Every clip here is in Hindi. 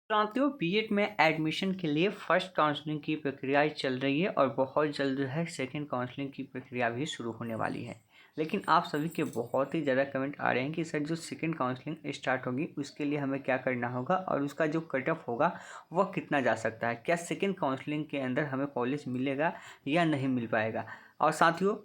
साथियों, बीएड में एडमिशन के लिए फर्स्ट काउंसलिंग की प्रक्रिया चल रही है और बहुत जल्द जो है सेकंड काउंसलिंग की प्रक्रिया भी शुरू होने वाली है। लेकिन आप सभी के बहुत ही ज़्यादा कमेंट आ रहे हैं कि सर जो सेकंड काउंसलिंग स्टार्ट होगी उसके लिए हमें क्या करना होगा और उसका जो कट ऑफ होगा वह कितना जा सकता है, क्या सेकंड काउंसलिंग के अंदर हमें कॉलेज मिलेगा या नहीं मिल पाएगा। और साथियों,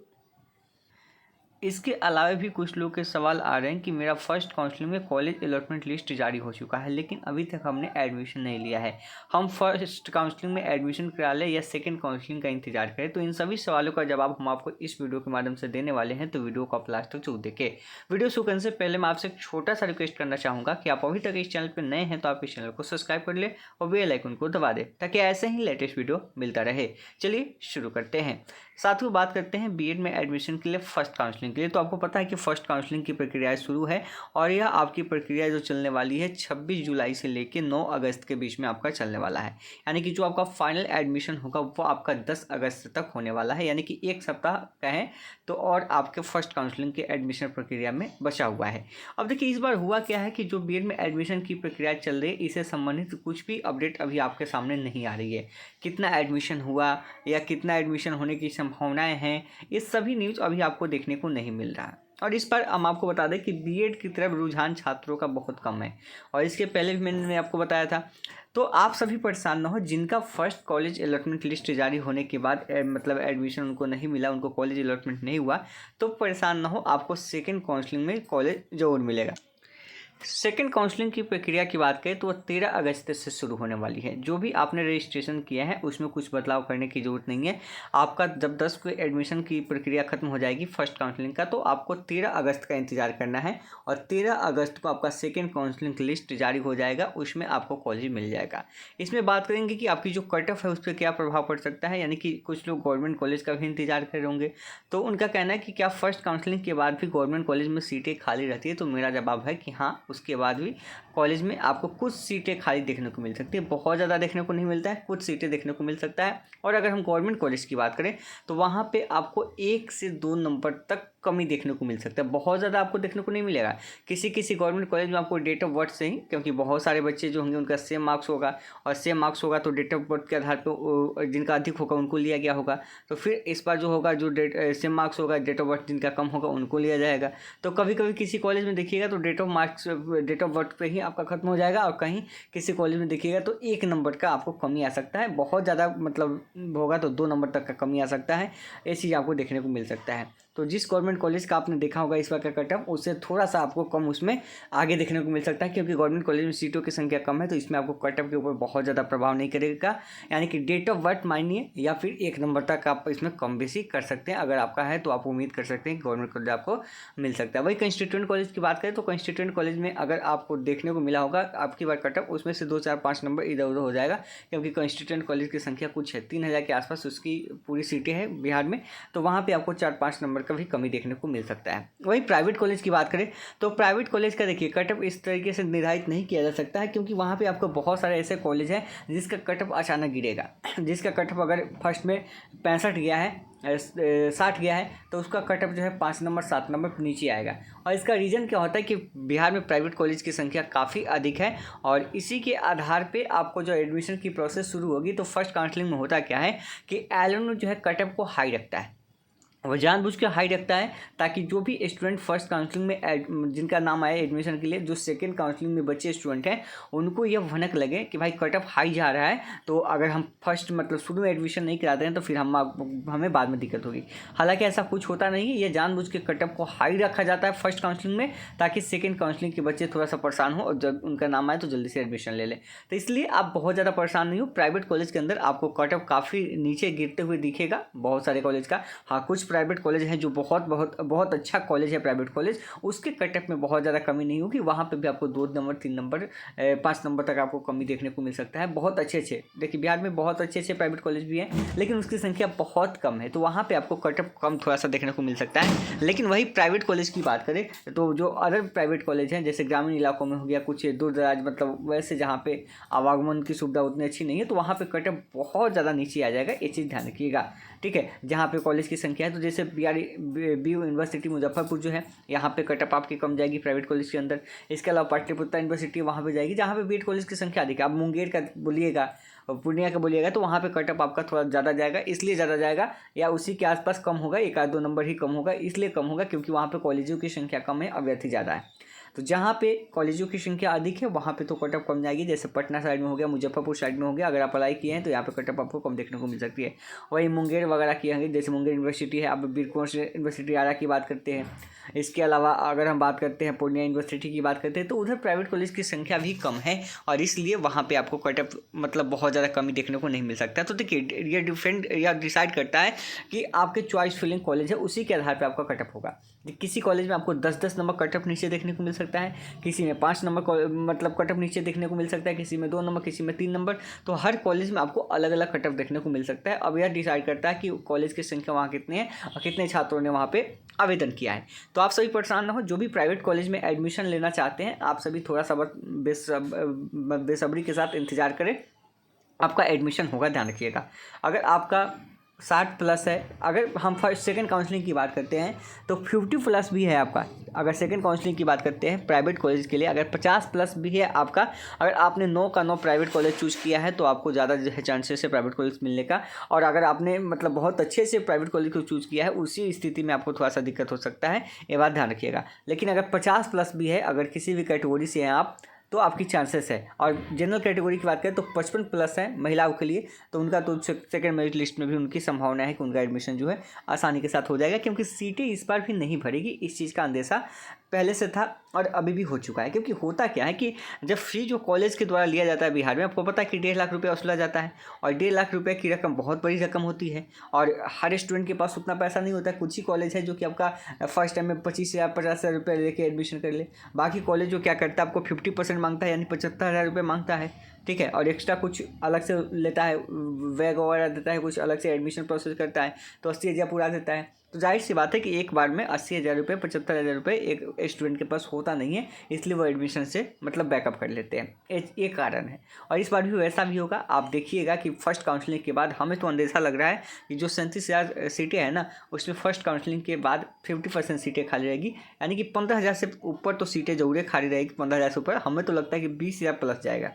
इसके अलावा भी कुछ लोग के सवाल आ रहे हैं कि मेरा फर्स्ट काउंसलिंग में कॉलेज अलॉटमेंट लिस्ट जारी हो चुका है लेकिन अभी तक हमने एडमिशन नहीं लिया है, हम फर्स्ट काउंसलिंग में एडमिशन करा लें या सेकंड काउंसलिंग का इंतजार करें। तो इन सभी सवालों का जवाब हम आपको इस वीडियो के माध्यम से देने वाले हैं, तो वीडियो को आप लास्ट तक जरूर देखें। वीडियो शुरू करने से पहले मैं आपसे एक छोटा सा रिक्वेस्ट करना चाहूँगा कि आप अभी तक इस चैनल पर नए हैं तो आप इस चैनल को सब्सक्राइब कर ले और बेल आइकन को दबा दें ताकि ऐसे ही लेटेस्ट वीडियो मिलता रहे। चलिए शुरू करते हैं। साथियों, बात करते हैं बीएड में एडमिशन के लिए फर्स्ट काउंसलिंग के लिए। तो आपको पता है कि फर्स्ट काउंसलिंग की प्रक्रिया शुरू है और यह आपकी प्रक्रिया जो चलने वाली है 26 जुलाई से लेकर 9 अगस्त के बीच में आपका चलने वाला है। यानी कि जो आपका फाइनल एडमिशन होगा वो आपका 10 अगस्त तक होने वाला है, यानी कि एक सप्ताह कहें तो और आपके फर्स्ट काउंसलिंग के एडमिशन प्रक्रिया में बचा हुआ है। अब देखिए, इस बार हुआ क्या है कि जो बीएड में एडमिशन की प्रक्रिया चल रही है इससे संबंधित कुछ भी अपडेट अभी आपके सामने नहीं आ रही है। कितना एडमिशन हुआ या कितना एडमिशन होने की संभावनाएं हैं, ये सभी न्यूज़ अभी आपको देखने को नहीं मिल रहा है। और इस पर हम आपको बता दें कि बीएड की तरफ रुझान छात्रों का बहुत कम है और इसके पहले भी मैंने आपको बताया था। तो आप सभी परेशान ना हो, जिनका फर्स्ट कॉलेज अलॉटमेंट लिस्ट जारी होने के बाद मतलब एडमिशन उनको नहीं मिला, उनको कॉलेज अलॉटमेंट नहीं हुआ, तो परेशान ना हो, आपको सेकेंड काउंसलिंग में कॉलेज जरूर मिलेगा। सेकेंड काउंसलिंग की प्रक्रिया की बात करें तो वह 13 अगस्त से शुरू होने वाली है। जो भी आपने रजिस्ट्रेशन किया है उसमें कुछ बदलाव करने की ज़रूरत नहीं है। आपका जब 10 को एडमिशन की प्रक्रिया खत्म हो जाएगी फर्स्ट काउंसलिंग का, तो आपको 13 अगस्त का इंतजार करना है और 13 अगस्त को आपका सेकेंड काउंसलिंग लिस्ट जारी हो जाएगा, उसमें आपको कॉलेज मिल जाएगा। इसमें बात करेंगे कि आपकी जो कट ऑफ है उस पर क्या प्रभाव पड़ सकता है। यानी कि कुछ लोग गवर्नमेंट कॉलेज का भी इंतजार कर रहे होंगे, तो उनका कहना है कि क्या फर्स्ट काउंसलिंग के बाद भी गवर्नमेंट कॉलेज में सीटें खाली रहती है। तो मेरा जवाब है कि हाँ, उसके बाद भी कॉलेज में आपको कुछ सीटें खाली देखने को मिल सकती है। बहुत ज़्यादा देखने को नहीं मिलता है, कुछ सीटें देखने को मिल सकता है। और अगर हम गवर्नमेंट कॉलेज की बात करें तो वहाँ पे आपको 1 से 2 नंबर तक कमी देखने को मिल सकता है, बहुत ज़्यादा आपको देखने को नहीं मिलेगा। किसी किसी गवर्नमेंट कॉलेज में आपको डेट ऑफ बर्थ से ही, क्योंकि बहुत सारे बच्चे जो होंगे उनका सेम मार्क्स होगा और सेम मार्क्स होगा तो डेट ऑफ बर्थ के आधार पर जिनका अधिक होगा उनको लिया गया होगा। तो फिर इस बार जो होगा, जो सेम मार्क्स होगा, डेट ऑफ बर्थ जिनका कम होगा उनको लिया जाएगा। तो कभी कभी किसी कॉलेज में देखिएगा तो डेट ऑफ बर्थ पे ही आपका खत्म हो जाएगा और कहीं किसी कॉलेज में देखिएगा तो 1 नंबर का आपको कमी आ सकता है। बहुत ज़्यादा मतलब होगा तो 2 नंबर तक का कमी आ सकता है। ये चीज़ आपको देखने को मिल सकता है। तो जिस गवर्नमेंट कॉलेज का आपने देखा होगा इस बार का कट ऑफ, उससे थोड़ा सा आपको कम उसमें आगे देखने को मिल सकता है, क्योंकि गवर्नमेंट कॉलेज में सीटों की संख्या कम है तो इसमें आपको कट ऑफ के ऊपर बहुत ज़्यादा प्रभाव नहीं करेगा। यानी कि डेट ऑफ बर्थ मानिए या फिर 1 नंबर तक आप इसमें कम बेसी कर सकते हैं। अगर आपका है तो आप उम्मीद कर सकते हैं कि गवर्नमेंट कॉलेज आपको मिल सकता है। वही कंस्टिट्यूएंट कॉलेज की बात करें तो कंस्टिट्यूएंट कॉलेज में अगर आपको देखने को मिला होगा आपकी बार कट ऑफ, उसमें से 2, 4, 5 नंबर इधर उधर हो जाएगा, क्योंकि कंस्टिट्यूएंट कॉलेज की संख्या कुछ है 3000 के आसपास उसकी पूरी सीटें हैं बिहार में। तो वहाँ पर आपको 4-5 नंबर का भी कमी देखने को मिल सकता है। वही प्राइवेट कॉलेज की बात करें तो प्राइवेट कॉलेज का देखिए कट ऑफ इस तरीके से निर्धारित नहीं किया जा सकता है, क्योंकि वहाँ पे आपको बहुत सारे ऐसे कॉलेज हैं जिसका कट ऑफ अचानक गिरेगा। जिसका कट ऑफ अगर फर्स्ट में 65 गया है, 60 गया है, तो उसका कट ऑफ जो है 5 नंबर 7 नंबर नीचे आएगा। और इसका रीज़न क्या होता है कि बिहार में प्राइवेट कॉलेज की संख्या काफ़ी अधिक है और इसी के आधार पे आपको जो एडमिशन की प्रोसेस शुरू होगी। तो फर्स्ट काउंसलिंग में होता क्या है कि एलएनओ जो है कट ऑफ को हाई रखता है, वो जानबूझ के हाई रखता है ताकि जो भी स्टूडेंट फर्स्ट काउंसलिंग में जिनका नाम आया एडमिशन के लिए, जो सेकंड काउंसलिंग में बचे स्टूडेंट हैं उनको यह भनक लगे कि भाई कट ऑफ हाई जा रहा है, तो अगर हम फर्स्ट मतलब शुरू में एडमिशन नहीं कराते हैं तो फिर हमें बाद में दिक्कत होगी। हालांकि ऐसा कुछ होता नहीं है, ये जानबूझ के कट ऑफ को हाई रखा जाता है फर्स्ट काउंसलिंग में ताकि सेकेंड काउंसलिंग के बच्चे थोड़ा सा परेशान हो और जब उनका नाम आए तो जल्दी से एडमिशन ले लें। तो इसलिए आप बहुत ज़्यादा परेशान नहीं हो। प्राइवेट कॉलेज के अंदर आपको कट ऑफ काफ़ी नीचे गिरते हुए दिखेगा बहुत सारे कॉलेज का। हाँ, कुछ प्राइवेट कॉलेज हैं जो बहुत अच्छा कॉलेज है प्राइवेट कॉलेज, उसके कट ऑफ में बहुत ज़्यादा कमी नहीं होगी। वहाँ पे भी आपको 2 नंबर 3 नंबर 5 नंबर तक आपको कमी देखने को मिल सकता है। बहुत अच्छे देखिए बिहार में बहुत अच्छे प्राइवेट कॉलेज भी हैं, लेकिन उसकी संख्या बहुत कम है, तो वहाँ पर आपको कट ऑफ कम थोड़ा सा देखने को मिल सकता है। लेकिन वही प्राइवेट कॉलेज की बात करें तो जो अदर प्राइवेट कॉलेज हैं जैसे ग्रामीण इलाकों में हो गया, कुछ दूर दराज मतलब वैसे जहाँ पे आवागमन की सुविधा उतनी अच्छी नहीं है, तो वहाँ पे कट ऑफ बहुत ज़्यादा नीचे आ जाएगा। ये चीज़ ध्यान रखिएगा। ठीक है, जहाँ पे कॉलेज की संख्या है। तो जैसे बी यूनिवर्सिटी मुजफ्फरपुर जो है, यहाँ पे कटअप आपकी कम जाएगी प्राइवेट कॉलेज के अंदर। इसके अलावा पाटलिपुत्र यूनिवर्सिटी वहाँ पे जाएगी जहाँ पे बीएड कॉलेज की संख्या अधिक है। आप मुंगेर का बोलिएगा और पूर्णिया का बोलिएगा तो वहाँ पे कटअप आपका थोड़ा ज़्यादा जाएगा, इसलिए ज़्यादा जाएगा या उसी के आसपास कम होगा, 1-2 नंबर ही कम होगा, इसलिए कम होगा क्योंकि वहाँ पे कॉलेजों की संख्या कम है, अभ्यर्थी ज़्यादा है। तो जहाँ पे कॉलेजों की संख्या अधिक है वहाँ पे तो कटअप कम जाएगी। जैसे पटना साइड में हो गया, मुजफ्फरपुर साइड में हो गया, अगर आप अप्लाई किए हैं तो यहाँ पे कटअप आपको कम देखने को मिल सकती है। वही मुंगेर वगैरह किए हैं, जैसे मुंगेर यूनिवर्सिटी है, आप बीरकोट यूनिवर्सिटी आरा की बात करते हैं। इसके अलावा अगर हम बात करते हैं पूर्णिया यूनिवर्सिटी की बात करते हैं तो उधर प्राइवेट कॉलेज की संख्या भी कम है और इसलिए वहाँ पे आपको कटअप मतलब बहुत ज़्यादा कमी देखने को नहीं मिल सकता। तो देखिए ये डिफरेंट या डिसाइड करता है कि आपके चॉइस फिलिंग कॉलेज है, उसी के आधार पर आपका कटअप होगा। किसी कॉलेज में आपको 10-10 नंबर कटअप नीचे देखने को मिल सकता है, किसी में 5 नंबर मतलब कटअप नीचे देखने को मिल सकता है, किसी में 2 नंबर, किसी में 3 नंबर। तो हर कॉलेज में आपको अलग अलग कटअप देखने को मिल सकता है। अब यह डिसाइड करता है कि कॉलेज की संख्या वहाँ कितनी है और कितने छात्रों ने वहाँ पे आवेदन किया है। तो आप सभी परेशान ना हो, जो भी प्राइवेट कॉलेज में एडमिशन लेना चाहते हैं आप सभी थोड़ा सा बेसब्री के साथ इंतजार करें, आपका एडमिशन होगा, ध्यान रखिएगा। अगर आपका 60+ है, अगर हम फर्स्ट सेकंड काउंसलिंग की बात करते हैं तो 50+ भी है आपका। अगर सेकंड काउंसलिंग की बात करते हैं प्राइवेट कॉलेज के लिए, अगर 50+ भी है आपका, अगर आपने 9 का 9 प्राइवेट कॉलेज चूज़ किया है तो आपको ज़्यादा जो है चांसेस है प्राइवेट कॉलेज मिलने का। और अगर आपने मतलब बहुत अच्छे से प्राइवेट कॉलेज को चूज़ किया है, उसी स्थिति में आपको थोड़ा सा दिक्कत हो सकता है, ये बात ध्यान रखिएगा। लेकिन अगर 50+ भी है, अगर किसी भी कैटेगरी से हैं आप, तो आपकी चांसेस है। और जनरल कैटेगरी की बात करें तो 55+ है महिलाओं के लिए, तो उनका तो सेकंड मेरिट लिस्ट में भी उनकी संभावना है कि उनका एडमिशन जो है आसानी के साथ हो जाएगा, क्योंकि सीटें इस बार भी नहीं भरेगी, इस चीज़ का अंदेशा पहले से था और अभी भी हो चुका है। क्योंकि होता क्या है कि जब फी जो कॉलेज के द्वारा लिया जाता है बिहार में, आपको पता है कि 1.5 लाख रुपये वसूला जाता है और 1.5 लाख रुपये की रकम बहुत बड़ी रकम होती है और हर स्टूडेंट के पास उतना पैसा नहीं होता है। कुछ ही कॉलेज है जो कि आपका फर्स्ट टाइम में 25,000-50,000 रुपये लेके एडमिशन कर ले। बाकी कॉलेज जो क्या करता है, आपको 50% मांगता है, यानी 75,000 रुपये मांगता है, ठीक है, और एक्स्ट्रा कुछ अलग से लेता है, बैग वगैरह देता है, कुछ अलग से एडमिशन प्रोसेस करता है, तो 80,000 पूरा देता है। तो जाहिर सी बात है कि एक बार में 80,000 रुपये 75,000 रुपये एक स्टूडेंट के पास होता नहीं है, इसलिए वो एडमिशन से मतलब बैकअप कर लेते हैं, ये कारण है। और इस बार भी वैसा भी होगा। आप देखिएगा कि फर्स्ट काउंसलिंग के बाद हमें तो अंदेशा लग रहा है कि जो 37,000 सीटें हैं ना, उसमें फर्स्ट काउंसलिंग के बाद 50% सीटें खाली रहेगी, यानी कि 15,000 से ऊपर तो सीटें जरूर खाली रहेगी। 15,000 से ऊपर हमें तो लगता है कि 20,000 प्लस जाएगा,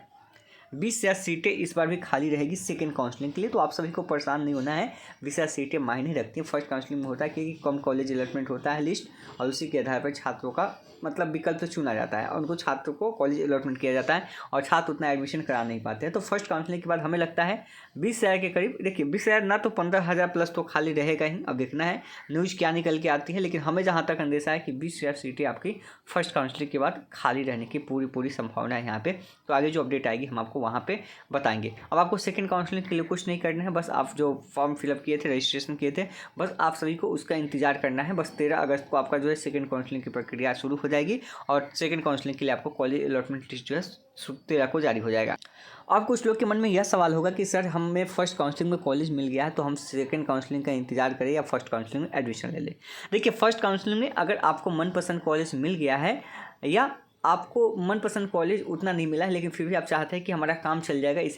20,000 सीटें इस बार भी खाली रहेगी सेकंड काउंसलिंग के लिए। तो आप सभी को परेशान नहीं होना है, 20,000 सीटें मायने रखती हैं। फर्स्ट काउंसलिंग में होता है कि कम कॉलेज अलॉटमेंट होता है लिस्ट, और उसी के आधार पर छात्रों का मतलब विकल्प चुना जाता है और उनको छात्रों को कॉलेज अलॉटमेंट किया जाता है और छात्र उतना एडमिशन करा नहीं पाते हैं। तो फर्स्ट काउंसलिंग के बाद हमें लगता है 20,000 के करीब, देखिए 20,000 ना तो 15,000 प्लस तो खाली रहेगा ही। अब देखना है न्यूज़ क्या निकल के आती है, लेकिन हमें जहाँ तक अंदेशा है कि 20,000 सीटें आपकी फर्स्ट काउंसलिंग के बाद खाली रहने की पूरी संभावना है यहाँ पे। तो आगे जो अपडेट आएगी हम आपको वहाँ पे बताएंगे। अब आपको सेकंड काउंसलिंग के लिए कुछ नहीं करना है, बस आप जो फॉर्म फिलअप किए थे, रजिस्ट्रेशन किए थे, बस आप सभी को उसका इंतजार करना है। बस 13 अगस्त को आपका जो है सेकंड काउंसलिंग की प्रक्रिया शुरू हो जाएगी और सेकंड काउंसलिंग के लिए आपको कॉलेज अलॉटमेंट लिस्ट जो है 13 को जारी हो जाएगा। अब कुछ लोग के मन में यह सवाल होगा कि सर हमें फर्स्ट काउंसलिंग में कॉलेज मिल गया है तो हम सेकंड काउंसलिंग का इंतजार करें या फर्स्ट काउंसलिंग में एडमिशन ले लें। देखिए फर्स्ट काउंसलिंग में अगर आपको मनपसंद कॉलेज मिल गया है या आपको मनपसंद कॉलेज उतना नहीं मिला है, लेकिन फिर भी आप चाहते हैं कि हमारा काम चल जाएगा, इस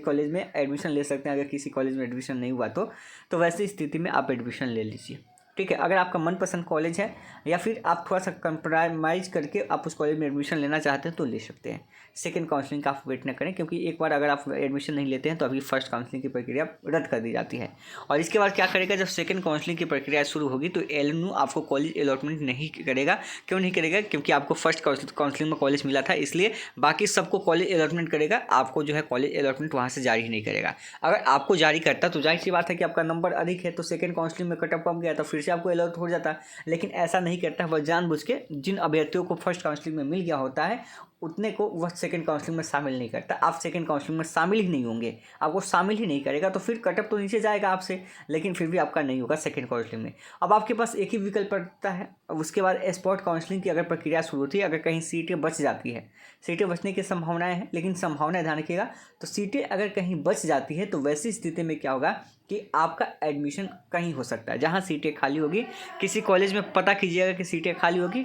कॉलेज में एडमिशन ले सकते हैं, अगर किसी कॉलेज में एडमिशन नहीं हुआ तो वैसी स्थिति में आप एडमिशन ले लीजिए, ठीक है। अगर आपका मनपसंद कॉलेज है या फिर आप थोड़ा सा कंप्रोमाइज़ करके आप उस कॉलेज में एडमिशन लेना चाहते हैं तो ले सकते हैं। सेकंड काउंसलिंग का आप वेट न करें, क्योंकि एक बार अगर आप एडमिशन नहीं लेते हैं तो अभी फर्स्ट काउंसलिंग की प्रक्रिया रद्द कर दी जाती है। और इसके बाद क्या करेगा, जब सेकंड काउंसलिंग की प्रक्रिया शुरू होगी तो एलएनयू आपको कॉलेज अलॉटमेंट नहीं करेगा। क्यों नहीं करेगा? क्योंकि आपको फर्स्ट काउंसलिंग में कॉलेज मिला था, इसलिए बाकी सबको कॉलेज अलॉटमेंट करेगा, आपको जो है कॉलेज अलॉटमेंट वहाँ से जारी नहीं करेगा। अगर आपको जारी करता तो जाहिर सी बात है कि आपका नंबर अधिक है, तो सेकंड काउंसलिंग में कटअप कम गया तो फिर से आपको अलॉट हो जाता, लेकिन ऐसा नहीं करता। वह जानबूझ के जिन अभ्यर्थियों को फर्स्ट काउंसलिंग में मिल गया होता है उतने को वह सेकंड काउंसलिंग में शामिल नहीं करता। आप सेकंड काउंसलिंग में शामिल ही नहीं होंगे, आपको शामिल ही नहीं करेगा, तो फिर कटअप तो नीचे जाएगा आपसे, लेकिन फिर भी आपका नहीं होगा सेकंड काउंसलिंग में। अब आपके पास एक ही विकल्प पड़ता है, उसके बाद स्पॉट काउंसलिंग की अगर प्रक्रिया शुरू होती है, अगर कहीं सीटें बच जाती है, सीटें बचने की संभावनाएं हैं, लेकिन संभावनाएं ध्यान रखिएगा, तो सीटें अगर कहीं बच जाती है तो वैसी स्थिति में क्या होगा कि आपका एडमिशन कहीं हो सकता है जहाँ सीटें खाली होगी। किसी कॉलेज में पता कीजिएगा कि सीटें खाली होगी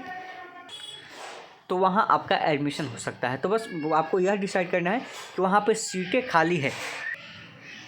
तो वहाँ आपका एडमिशन हो सकता है। तो बस आपको यह डिसाइड करना है कि वहाँ पे सीटें खाली है,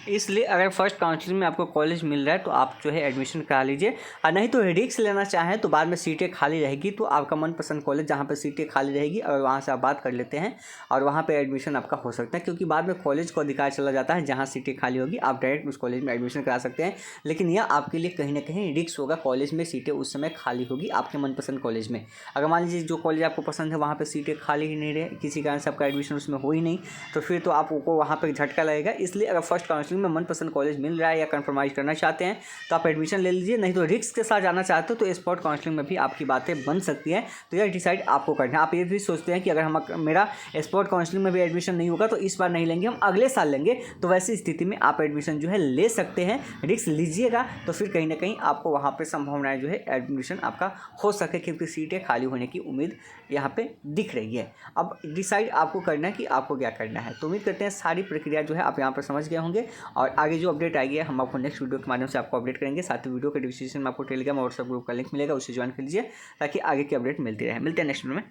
इसलिए अगर फर्स्ट काउंसलिंग में आपको कॉलेज मिल रहा है तो आप जो है एडमिशन करा लीजिए, और नहीं तो रिस्क लेना चाहें तो बाद में सीटें खाली रहेगी तो आपका मनपसंद कॉलेज जहाँ पर सीटें खाली रहेगी और वहाँ से आप बात कर लेते हैं और वहाँ पे एडमिशन आपका हो सकता है, क्योंकि बाद में कॉलेज को अधिकार चला जाता है जहाँ सीटें खाली होगी आप डायरेक्ट उस कॉलेज में एडमिशन करा सकते हैं। लेकिन यह आपके लिए कहीं ना कहीं रिस्क होगा, कॉलेज में सीटें उस समय खाली होगी आपके मनपसंद कॉलेज में। अगर मान लीजिए जो कॉलेज आपको पसंद है वहाँ पर सीटें खाली ही नहीं रहे, किसी कारण से आपका एडमिशन उसमें हो ही नहीं, तो फिर तो आपको वहाँ पर झटका लगेगा। इसलिए अगर फर्स्ट काउंसलिंग में मनपसंद कॉलेज मिल रहा है या कंप्रोमाइज़ करना चाहते हैं तो आप एडमिशन ले लीजिए, नहीं तो रिस्क के साथ जाना चाहते हो तो स्पॉट काउंसलिंग में भी आपकी बातें बन सकती हैं। तो यह डिसाइड आपको करना है। आप ये भी सोचते हैं कि अगर हम मेरा स्पॉट काउंसलिंग में भी एडमिशन नहीं होगा तो इस बार नहीं लेंगे, हम अगले साल लेंगे, तो वैसी स्थिति में आप एडमिशन जो है ले सकते हैं। रिस्क लीजिएगा तो फिर कहीं ना कहीं आपको वहाँ पर संभावनाएं जो है एडमिशन आपका हो सके, क्योंकि सीटें खाली होने की उम्मीद यहाँ पे दिख रही है। अब डिसाइड आपको करना है कि आपको क्या करना है। तो उम्मीद करते हैं सारी प्रक्रिया जो है आप यहाँ पर समझ गए होंगे, और आगे जो अपडेट आएगी हम आपको नेक्स्ट वीडियो के माध्यम से आपको अपडेट करेंगे। साथ ही वीडियो के डिस्क्रिप्शन में आपको टेलीग्राम और व्हाट्सएप ग्रुप का लिंक मिलेगा, उसे ज्वाइन कर लीजिए ताकि आगे की अपडेट मिलती रहे। मिलते हैं नेक्स्ट वीडियो में।